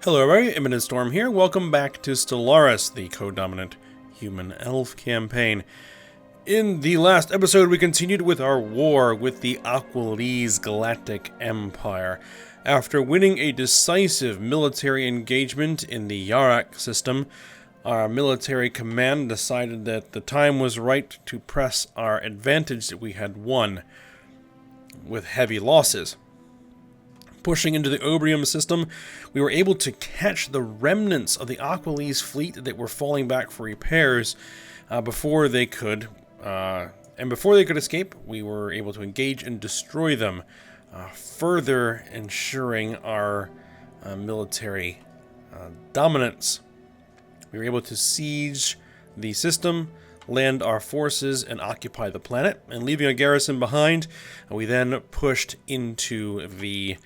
Hello everybody, Imminent Storm here. Welcome back to Stellaris, the co-dominant human elf campaign. In the last episode, we continued with our war with the Aqualese Galactic Empire. After winning a decisive military engagement in the Yarak system, our military command decided that the time was right to press our advantage that we had won, with heavy losses. Pushing into the Obrium system, we were able to catch the remnants of the Aqualese fleet that were falling back for repairs before they could escape. We were able to engage and destroy them, further ensuring our military dominance. We were able to siege the system, land our forces, and occupy the planet. And leaving a garrison behind, we then pushed into the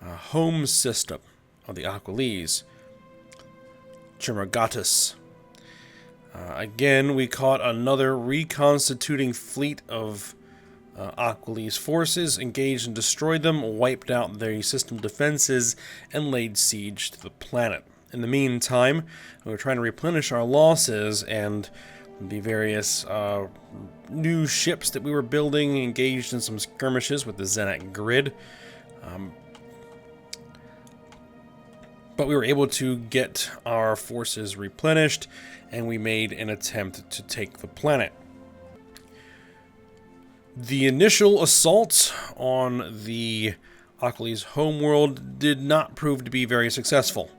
home system of the Aqualese, Chimmergatus. Again, we caught another reconstituting fleet of Aqualese forces, engaged and destroyed them, wiped out their system defenses, and laid siege to the planet. In the meantime, we were trying to replenish our losses, and the various new ships that we were building engaged in some skirmishes with the Zenat grid. But we were able to get our forces replenished, and we made an attempt to take the planet. The initial assault on the Aqualese homeworld did not prove to be very successful.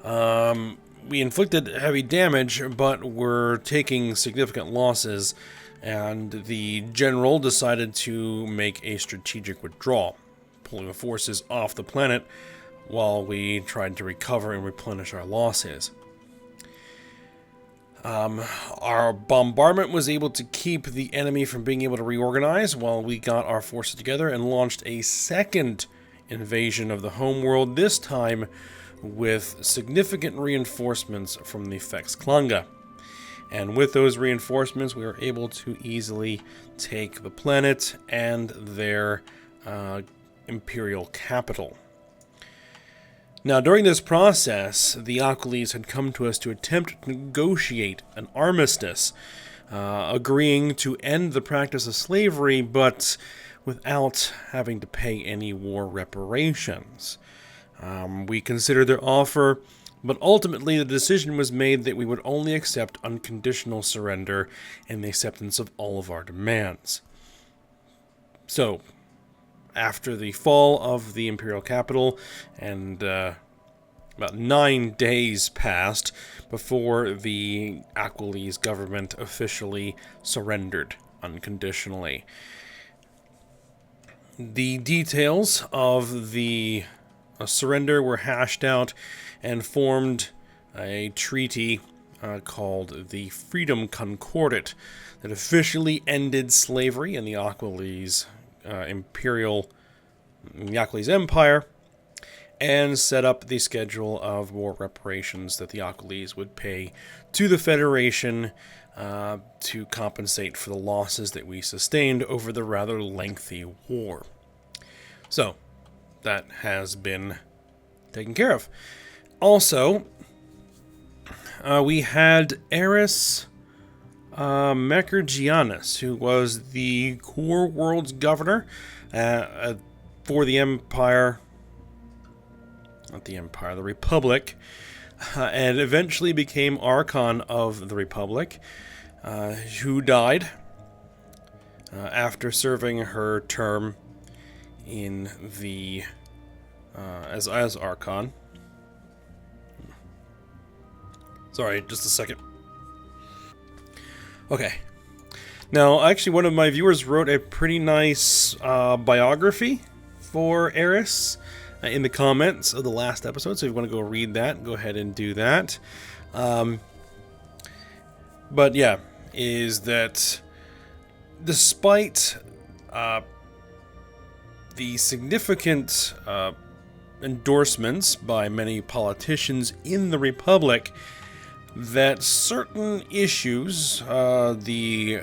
We inflicted heavy damage, but were taking significant losses, and the general decided to make a strategic withdrawal, pulling the forces off the planet while we tried to recover and replenish our losses. Our bombardment was able to keep the enemy from being able to reorganize while we got our forces together and launched a second invasion of the homeworld, this time with significant reinforcements from the Fex Klanga. And with those reinforcements, we were able to easily take the planet and their imperial capital. Now, during this process, the Aqualese had come to us to attempt to negotiate an armistice, agreeing to end the practice of slavery, but without having to pay any war reparations. We considered their offer, but ultimately the decision was made that we would only accept unconditional surrender and the acceptance of all of our demands. So, after the fall of the imperial capital, and about 9 days passed before the Aqualese government officially surrendered unconditionally. The details of the surrender were hashed out and formed a treaty called the Freedom Concordat that officially ended slavery in the Aqualese the Aqualese Empire, and set up the schedule of war reparations that the Aqualese would pay to the Federation to compensate for the losses that we sustained over the rather lengthy war. So, that has been taken care of. Also, we had Eris Mekergianus, who was the Core World's governor for the Empire, the Republic, and eventually became Archon of the Republic, who died after serving her term in the as Archon. Sorry, just a second. Okay. Now, actually, one of my viewers wrote a pretty nice biography for Eris in the comments of the last episode, so if you want to go read that, go ahead and do that. But yeah, is that despite the significant endorsements by many politicians in the Republic, that certain issues, the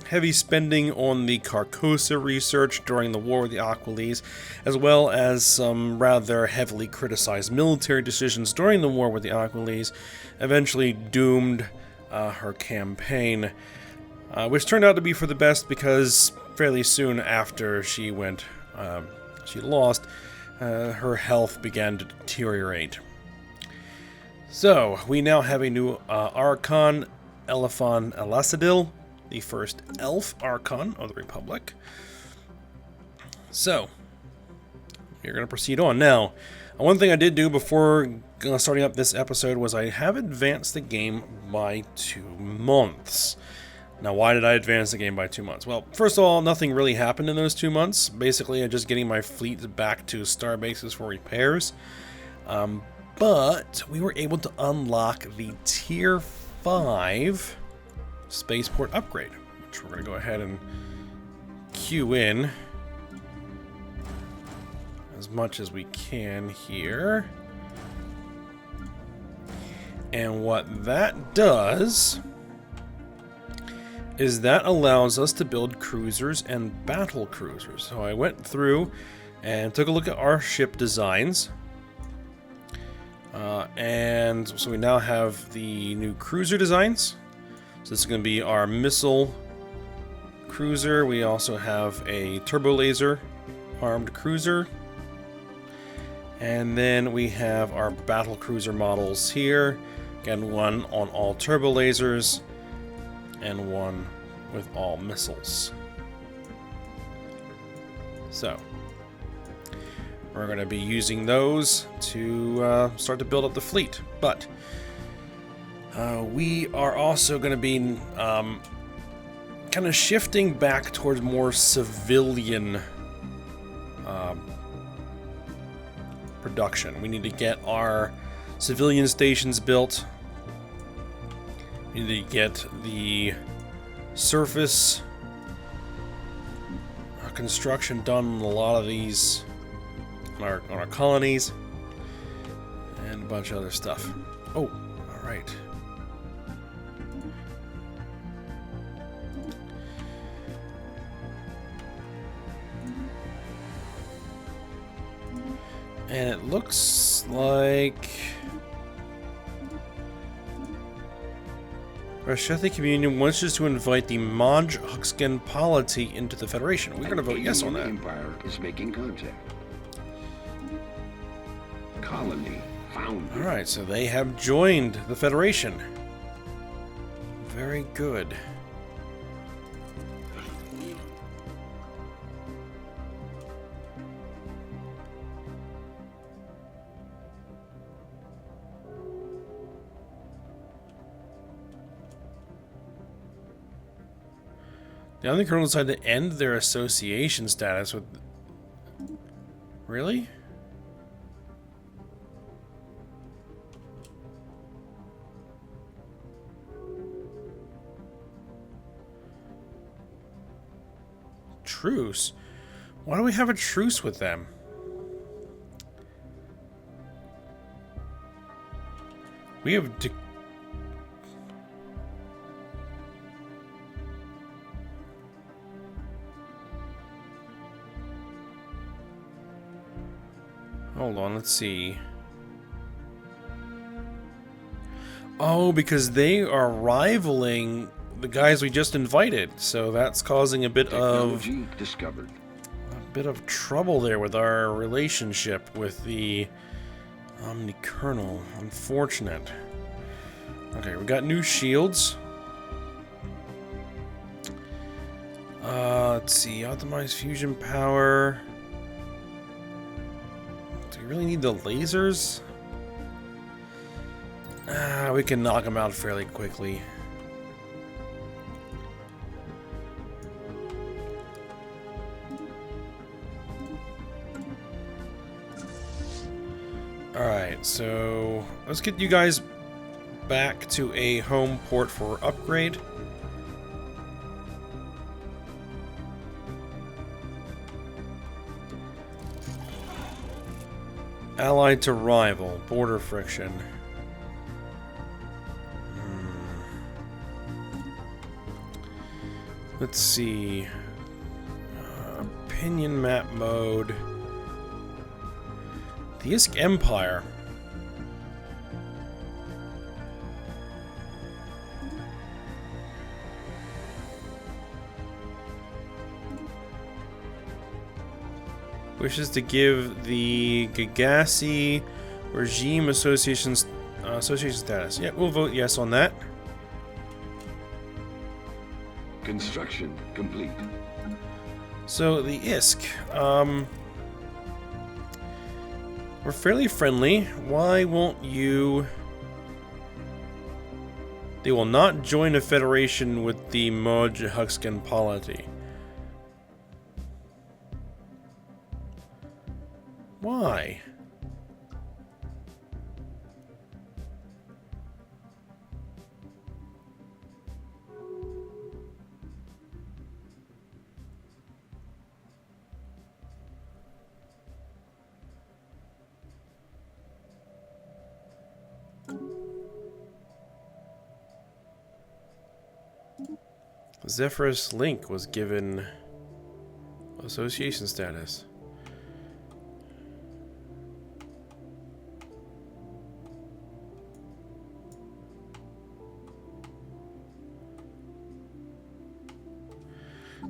heavy spending on the Carcosa research during the war with the Aquilese, as well as some rather heavily criticized military decisions during the war with the Aquilese, eventually doomed her campaign, which turned out to be for the best because fairly soon after she lost, her health began to deteriorate. So, we now have a new Archon, Elephon Elacidil, the first elf Archon of the Republic. So, we're going to proceed on. Now, one thing I did do before starting up this episode was I have advanced the game by 2 months. Now, why did I advance the game by 2 months? Well, first of all, nothing really happened in those 2 months. Basically, I'm just getting my fleet back to star bases for repairs. But we were able to unlock the Tier 5 Spaceport upgrade, which we're going to go ahead and queue in as much as we can here. And what that does is that allows us to build cruisers and battle cruisers. So I went through and took a look at our ship designs. And so we now have the new cruiser designs. So this is going to be our missile cruiser. We also have a turbo laser armed cruiser. And then we have our battle cruiser models here. Again, one on all turbo lasers and one with all missiles. So we're going to be using those to start to build up the fleet. But we are also going to be kind of shifting back towards more civilian production. We need to get our civilian stations built. We need to get the surface construction done on a lot of these on our colonies and a bunch of other stuff. Oh, all right. And it looks like Rashethi Communion wants us to invite the Maj Huxgan polity into the Federation. We're going to vote yes on that. Empire is making contact. Colony found. All right, so they have joined the Federation. Very good. The other colonel decided to end their association status with... Really? Truce? Why do we have a truce with them? We have... Hold on, let's see. Oh, because they are rivaling the guys we just invited, so that's causing a bit of trouble there with our relationship with the Omni Colonel. Unfortunate. Okay, we got new shields. Let's see, optimize fusion power. Do we really need the lasers? We can knock them out fairly quickly. Alright, so let's get you guys back to a home port for upgrade. Allied to rival, border friction. Let's see. Opinion map mode. The Isk Empire. Wishes to give the Galaxies regime association status. Yeah, we'll vote yes on that. Construction complete. So the Isk, we're fairly friendly. Why won't you? They will not join a federation with the Moj Huxkan polity. Why? Zephyrus Link was given association status.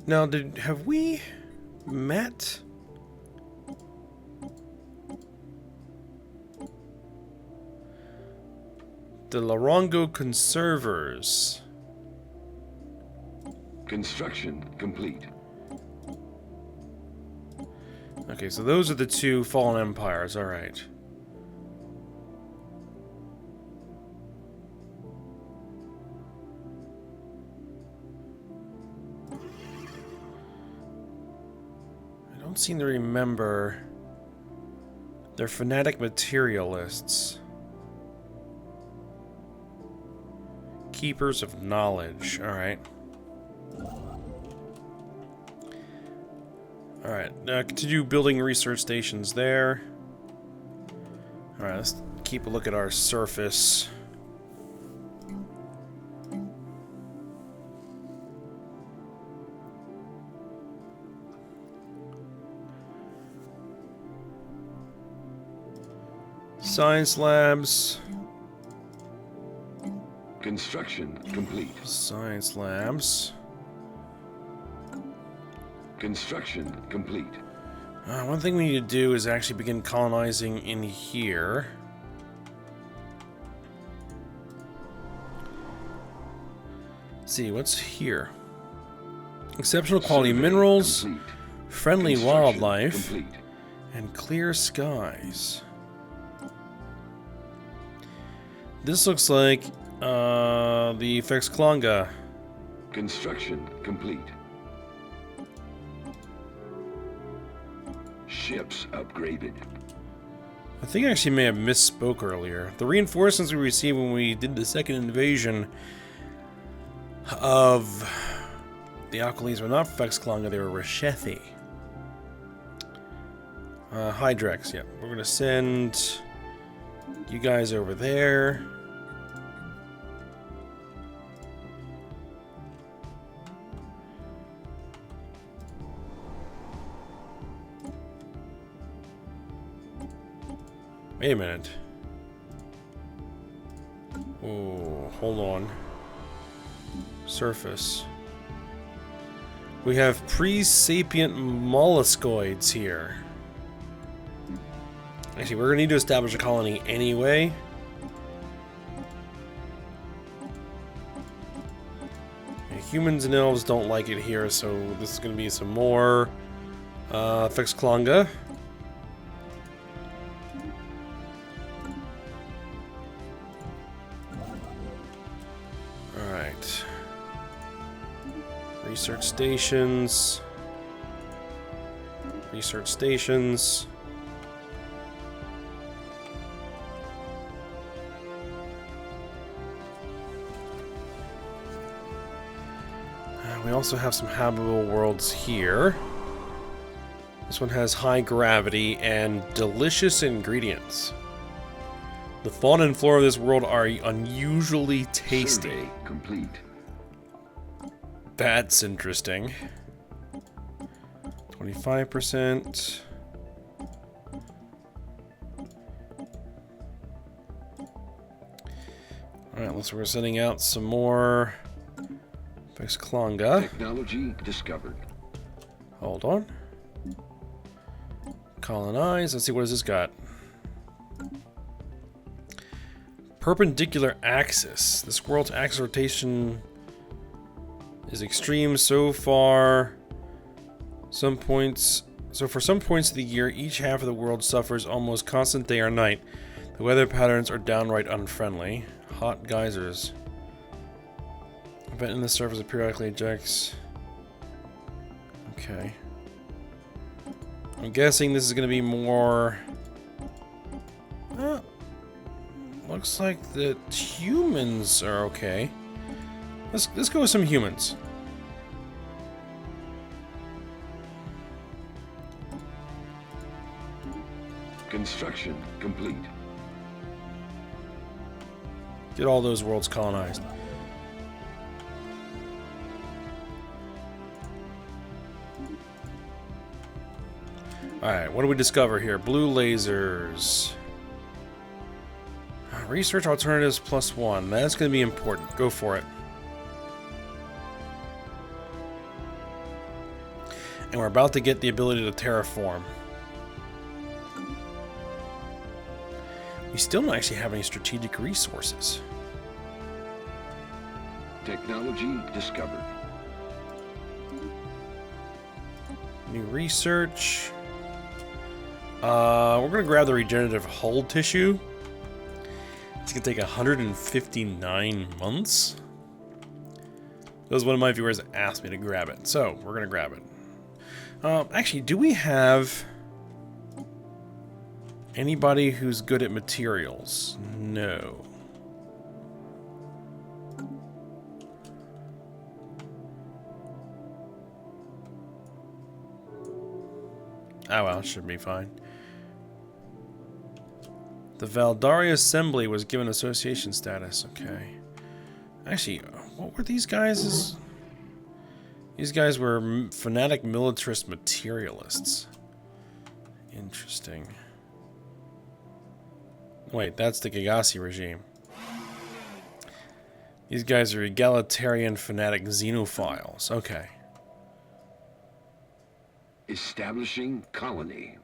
Now, have we met? The Larongo Conservers. Construction complete. Okay, so those are the two fallen empires, alright. I don't seem to remember. They're fanatic materialists. Keepers of knowledge, alright. Alright, continue building research stations there. Alright, let's keep a look at our surface. Science labs. Construction complete. Science labs. Construction complete. One thing we need to do is actually begin colonizing in here. Let's see, what's here? Exceptional quality Survey minerals, complete. friendly Construction wildlife, complete. and clear skies. This looks like the Fexklanga. Construction complete. Ships upgraded. I think I actually may have misspoke earlier. The reinforcements we received when we did the second invasion of the Alkalis were not Fexklanga, they were Reshethi. Hydrex, yeah. We're gonna send you guys over there. Wait a minute. Oh, hold on. Surface. We have pre-sapient molluscoids here. Actually, we're going to need to establish a colony anyway. Okay, humans and elves don't like it here, so this is going to be some more Fexklanga. Alright. Research stations. Research stations. We also have some habitable worlds here. This one has high gravity and delicious ingredients. The fauna and flora of this world are unusually tasty. Survey complete. That's interesting. 25%. Alright, looks like we're sending out some more Klonga. Technology discovered. Hold on. Colonize. Let's see, what has this got? Perpendicular axis. This world's axis rotation is extreme so far. For some points of the year, each half of the world suffers almost constant day or night. The weather patterns are downright unfriendly. Hot geysers. A vent in the surface that periodically ejects. Okay. I'm guessing this is going to be more... looks like the humans are okay. Let's go with some humans. Construction complete. Get all those worlds colonized. Alright, what do we discover here? Blue lasers. Research alternatives +1. That's going to be important. Go for it. And we're about to get the ability to terraform. We still don't actually have any strategic resources. Technology discovered. New research. We're going to grab the regenerative hull tissue. It's going to take 159 months. That was one of my viewers that asked me to grab it. So, we're going to grab it. Actually, do we have anybody who's good at materials? No. Oh well, it should be fine. The Valdari Assembly was given association status. Okay. Actually, what were these guys? These guys were fanatic militarist materialists. Interesting. Wait, that's the Galaxies regime. These guys are egalitarian fanatic xenophiles. Okay. Establishing colony.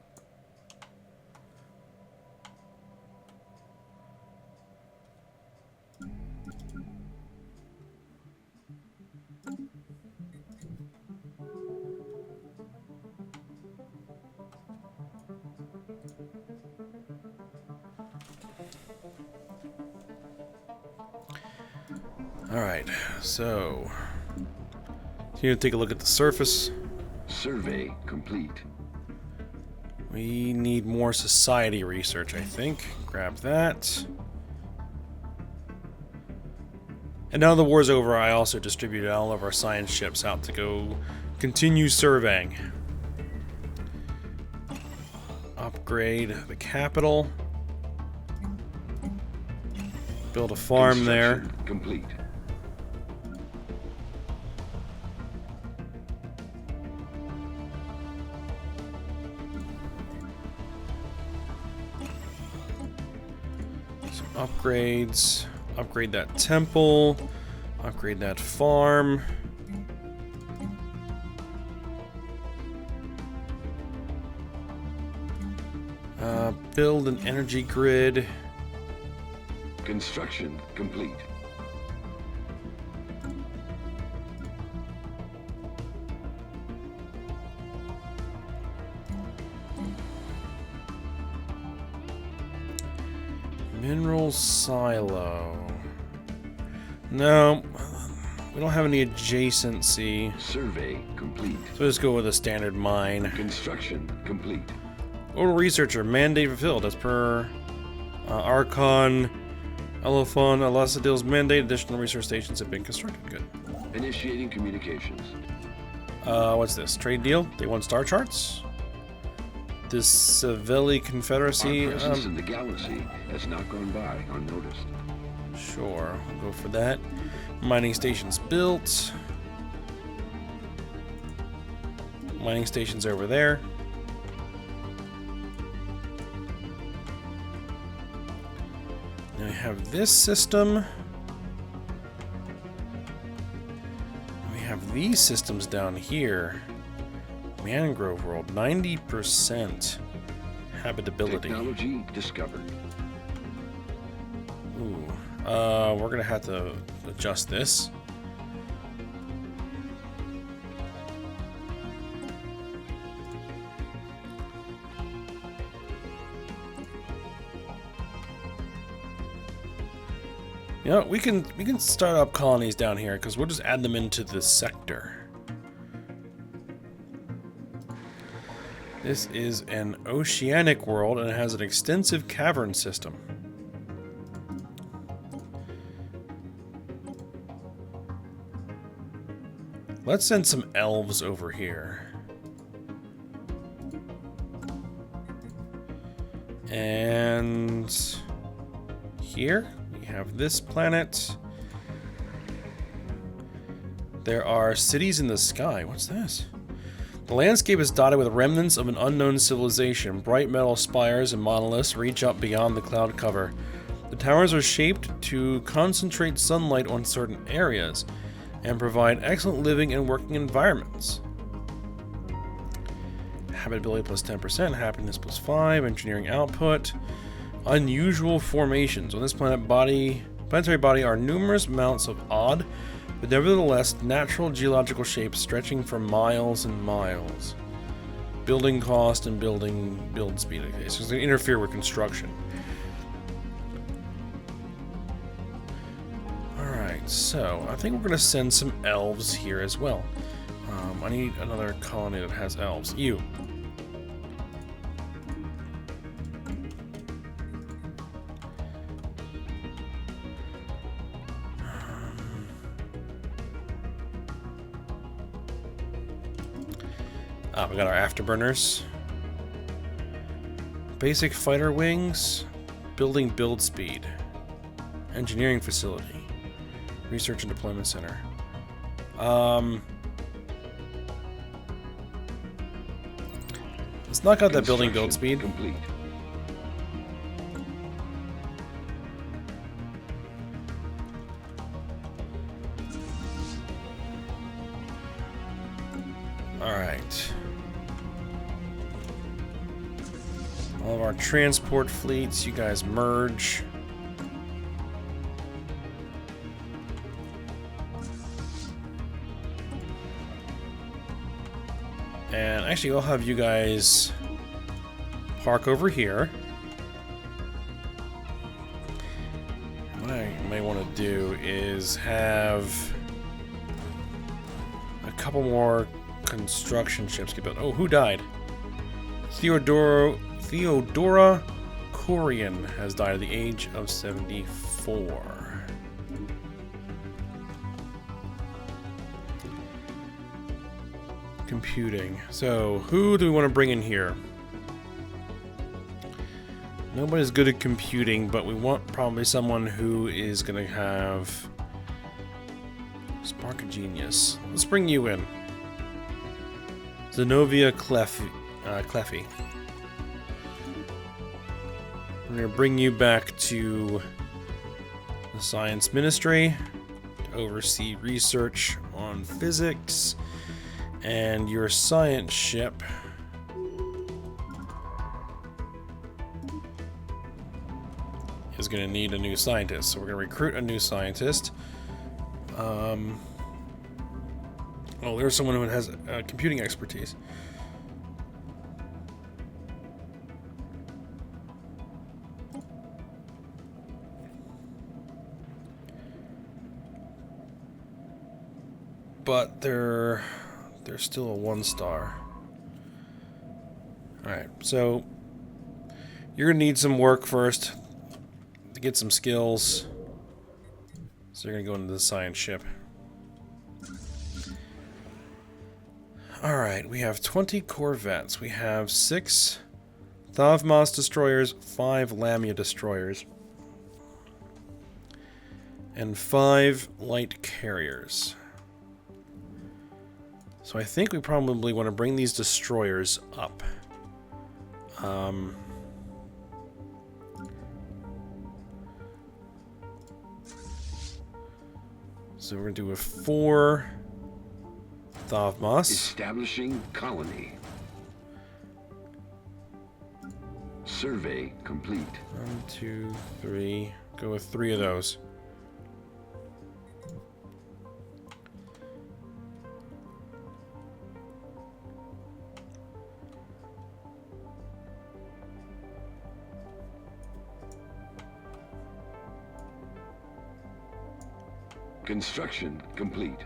Alright, so here to take a look at the surface. Survey complete. We need more society research, I think. Grab that. And now the war's over, I also distributed all of our science ships out to go continue surveying. Upgrade the capital. Build a farm there. Complete. Upgrades. Upgrade that temple. Upgrade that farm. Build an energy grid. Construction complete. Mineral silo. No, we don't have any adjacency. Survey complete. So let's go with a standard mine. Construction complete. Orbital researcher mandate fulfilled as per Archon, Elephon, Alasadil's mandate. Additional research stations have been constructed. Good. Initiating communications. What's this? Trade deal? They want star charts? This Savelli Confederacy. Our presence in the galaxy has not gone by unnoticed. Sure, we'll go for that. Mining stations built. Mining stations over there. Now we have this system. We have these systems down here. Mangrove world, 90% habitability. Technology discovered. Ooh. We're gonna have to adjust this. You know, we can start up colonies down here because we'll just add them into the sector. This is an oceanic world and it has an extensive cavern system. Let's send some elves over here. And here we have this planet. There are cities in the sky. What's this? The landscape is dotted with remnants of an unknown civilization. Bright metal spires and monoliths reach up beyond the cloud cover. The towers are shaped to concentrate sunlight on certain areas and provide excellent living and working environments. Habitability plus 10%, happiness plus 5, engineering output. Unusual formations. On this planetary body are numerous amounts of odd, but nevertheless natural geological shapes stretching for miles and miles. Building cost and build speed. Okay, so it's going to interfere with construction. Alright, so I think we're going to send some elves here as well. I need another colony that has elves. You. We got our afterburners. Basic fighter wings. Building build speed. Engineering facility. Research and deployment center. Let's knock out that building build speed. Complete. Alright. All of our transport fleets, you guys merge. And actually, I'll have you guys park over here. What I may want to do is have a couple more construction ships get built. Oh, who died? Theodora Corian has died at the age of 74. Computing. So, who do we want to bring in here? Nobody's good at computing, but we want probably someone who is going to have Spark of Genius. Let's bring you in. Zenobia Cleffy. We're going to bring you back to the Science Ministry to oversee research on physics, and your science ship is going to need a new scientist. So we're going to recruit a new scientist. Oh, there's someone who has computing expertise. But they're still a 1-star. Alright, so you're going to need some work first to get some skills. So you're going to go into the science ship. Alright, we have 20 corvettes. We have 6 Thavmas destroyers, 5 Lamia destroyers, and 5 light carriers. So I think we probably want to bring these destroyers up. So we're going to do a 4 Thavmas. Establishing colony. Survey complete. 1, 2, 3. Go with 3 of those. Construction complete.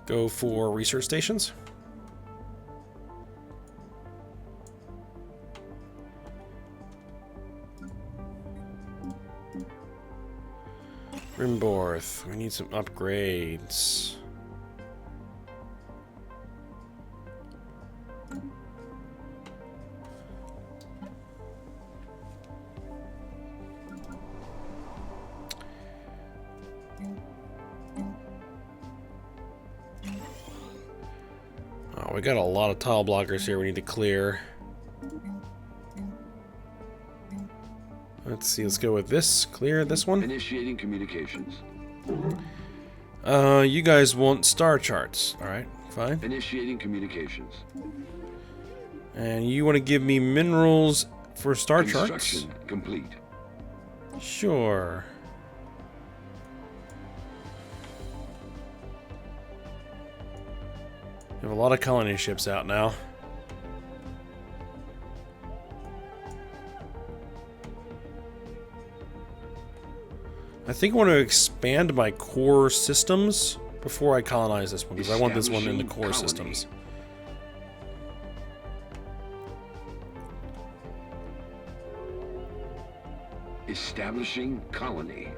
Go for research stations. Rimborth, we need some upgrades. Oh, we got a lot of tile blockers here we need to clear. Let's see, let's go with this. Clear this one. Initiating communications. You guys want star charts. Alright, fine. Initiating communications. And you want to give me minerals for star charts? Construction complete. Sure. We have a lot of colony ships out now. I think I want to expand my core systems before I colonize this one, because I want this one in the core systems. Establishing colony.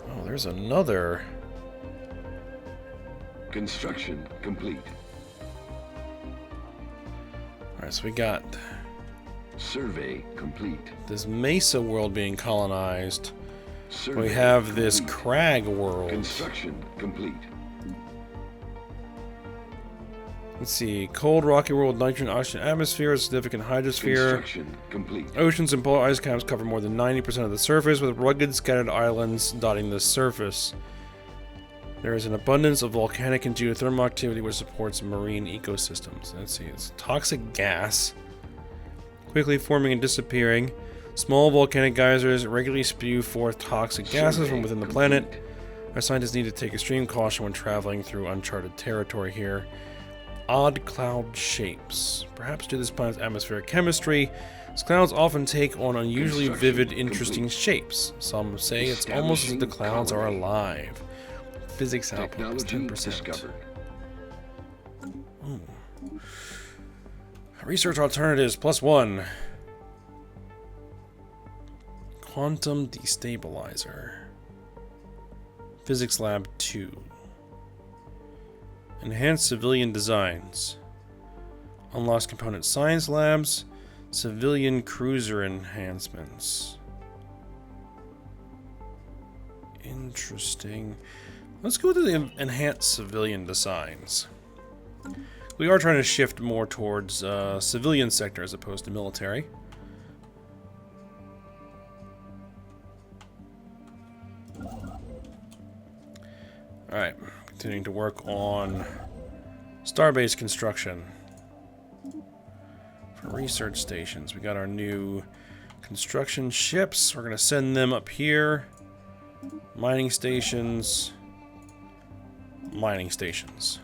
Oh, there's another. Construction complete. Alright, so we got Survey complete. this Mesa world being colonized. Survey We have this complete. Crag world. Construction complete. Let's see. Cold, rocky world, nitrogen, oxygen atmosphere, significant hydrosphere. Construction complete. Oceans and polar ice caps cover more than 90% of the surface, with rugged, scattered islands dotting the surface. There is an abundance of volcanic and geothermal activity which supports marine ecosystems. Let's see. It's toxic gas. Quickly forming and disappearing. Small volcanic geysers regularly spew forth toxic gases from within the planet. Our scientists need to take extreme caution when traveling through uncharted territory here. Odd cloud shapes. Perhaps due to this planet's atmospheric chemistry, these clouds often take on unusually vivid, interesting shapes. Some say it's almost as if the clouds are alive. Physics output is 10%. Discovered. Ooh. Research alternatives +1. Quantum destabilizer. Physics lab 2. Enhanced civilian designs. Unlocked component science labs. Civilian cruiser enhancements. Interesting. Let's go to the enhanced civilian designs. We are trying to shift more towards civilian sector as opposed to military. Alright, continuing to work on starbase construction. For research stations, we got our new construction ships. We're going to send them up here. Mining stations. Mining stations.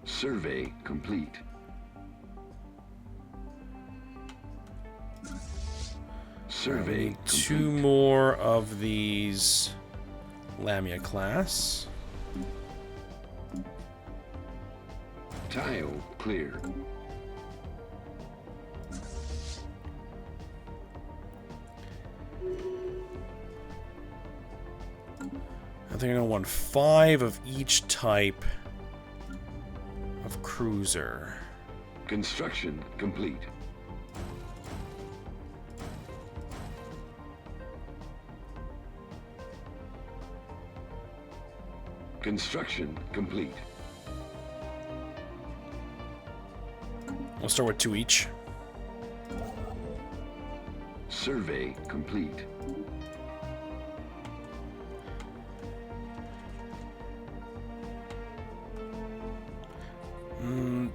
Survey complete. Survey complete. 2 more of these Lamia class. Tile clear. I think I want 5 of each type of cruiser. Construction complete. Construction complete. We'll start with 2 each. Survey complete. Hmm.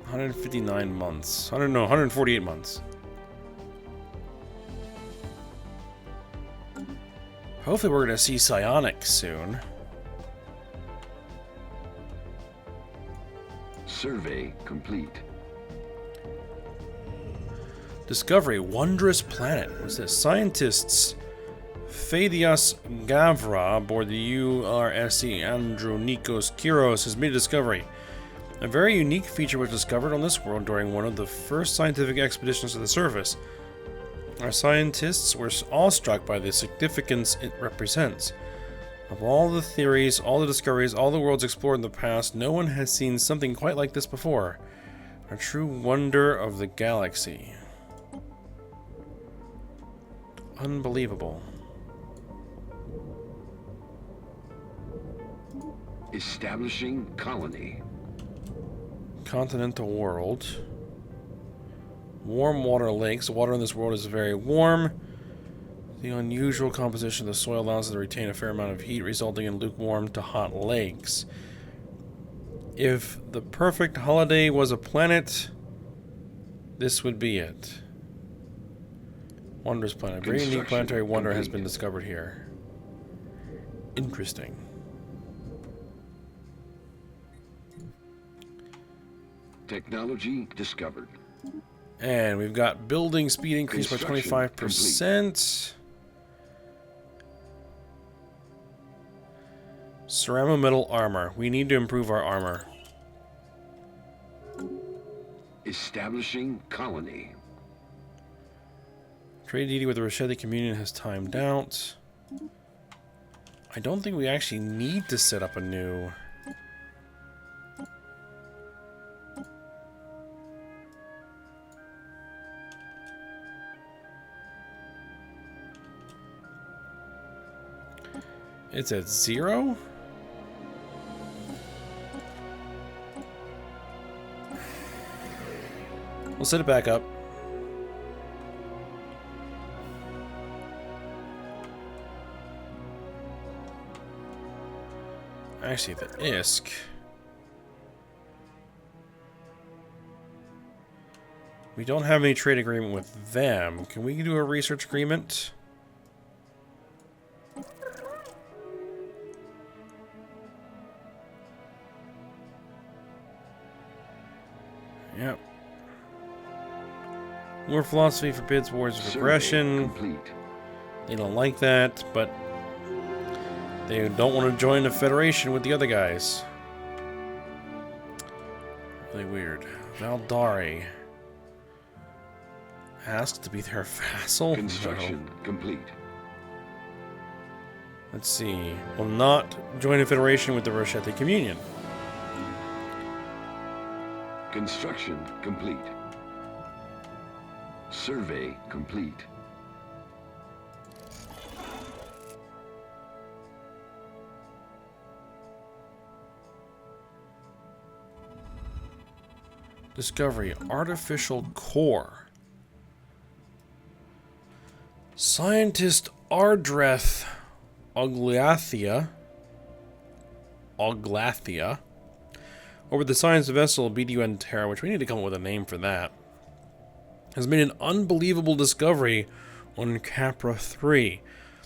159 months. 148 months. Hopefully we're going to see psionics soon. Survey complete. Discovery, wondrous planet. What's this? Scientists Phadias Gavra aboard the URSC Andronikos Kyros has made a discovery. A very unique feature was discovered on this world during one of the first scientific expeditions to the surface. Our scientists were awestruck by the significance it represents. Of all the theories, all the discoveries, all the worlds explored in the past, no one has seen something quite like this before. A true wonder of the galaxy. Unbelievable. Establishing colony. Continental world. Warm water lakes. The water in this world is very warm. The unusual composition of the soil allows it to retain a fair amount of heat, resulting in lukewarm to hot lakes. If the perfect holiday was a planet, this would be it. Wondrous planet. Very unique planetary wonder has been discovered here. Interesting. Technology discovered. And we've got building speed increased by 25%. Ceramo-metal armor. We need to improve our armor. Establishing colony. Trade deity with the Rochetti Communion has timed out. I don't think we actually need to set up a new... It's at 0? We'll set it back up. Actually, the ISK. We don't have any trade agreement with them. Can we do a research agreement? Yep. More philosophy forbids wars of aggression. They don't like that, but they don't want to join the Federation with the other guys. Really weird. Valdari asked to be their vassal? Construction complete. Let's see. Will not join a Federation with the Rochetti Communion. Construction complete. Survey complete. Discovery, artificial core. Scientist Ardreth Oglathia over the science vessel BDUN Terra, which we need to come up with a name for that, has made an unbelievable discovery on Capra 3.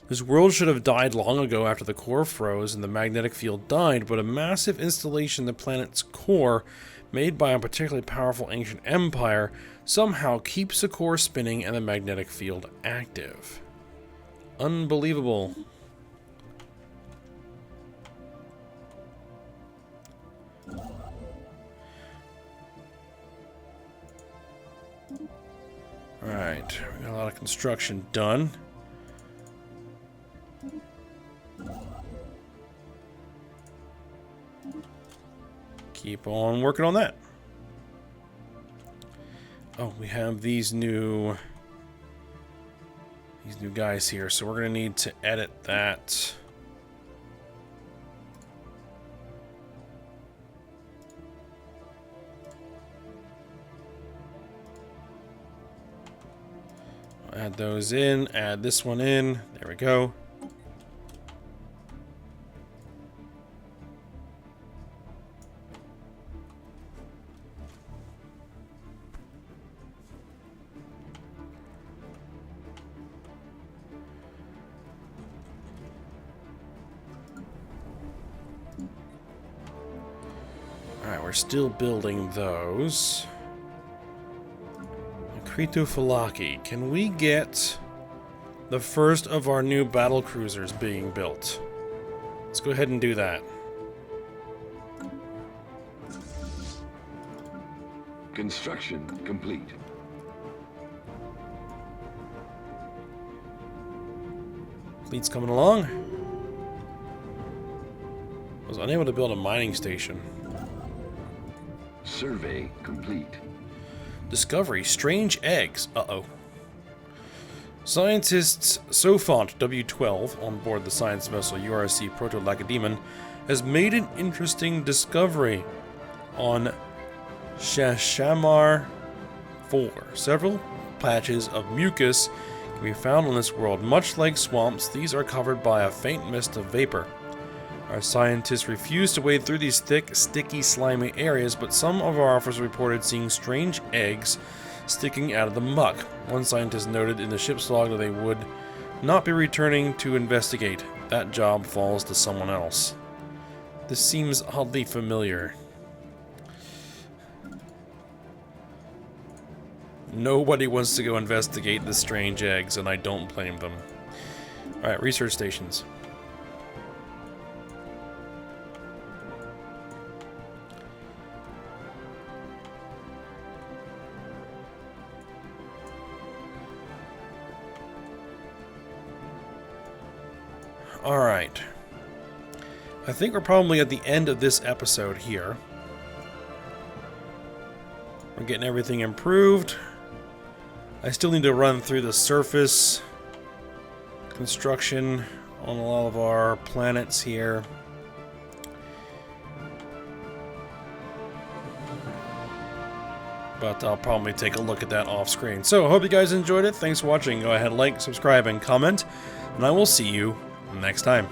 This world should have died long ago after the core froze and the magnetic field died, but a massive installation in the planet's core, made by a particularly powerful ancient empire, somehow keeps the core spinning and the magnetic field active. Unbelievable. Alright, we got a lot of construction done. Keep on working on that. Oh, we have these new guys here, so we're gonna need to edit that. Add those in, add this one in. There we go. Alright, we're still building those. Falaki. Can we get the first of our new battle cruisers being built? Let's go ahead and do that. Construction complete. Fleet's coming along. I was unable to build a mining station. Survey complete. Discovery, strange eggs. Uh-oh. Scientists Sophont W12 on board the science vessel URC Proto-Lacedaemon has made an interesting discovery on Shashamar 4. Several patches of mucus can be found on this world. Much like swamps, these are covered by a faint mist of vapor. Our scientists refuse to wade through these thick, sticky, slimy areas, but some of our officers reported seeing strange eggs sticking out of the muck. One scientist noted in the ship's log that they would not be returning to investigate. That job falls to someone else. This seems oddly familiar. Nobody wants to go investigate the strange eggs, and I don't blame them. Alright, research stations. Alright. I think we're probably at the end of this episode here. We're getting everything improved. I still need to run through the surface construction on a lot of our planets here. But I'll probably take a look at that off screen. So I hope you guys enjoyed it. Thanks for watching. Go ahead, like, subscribe, and comment. And I will see you next time.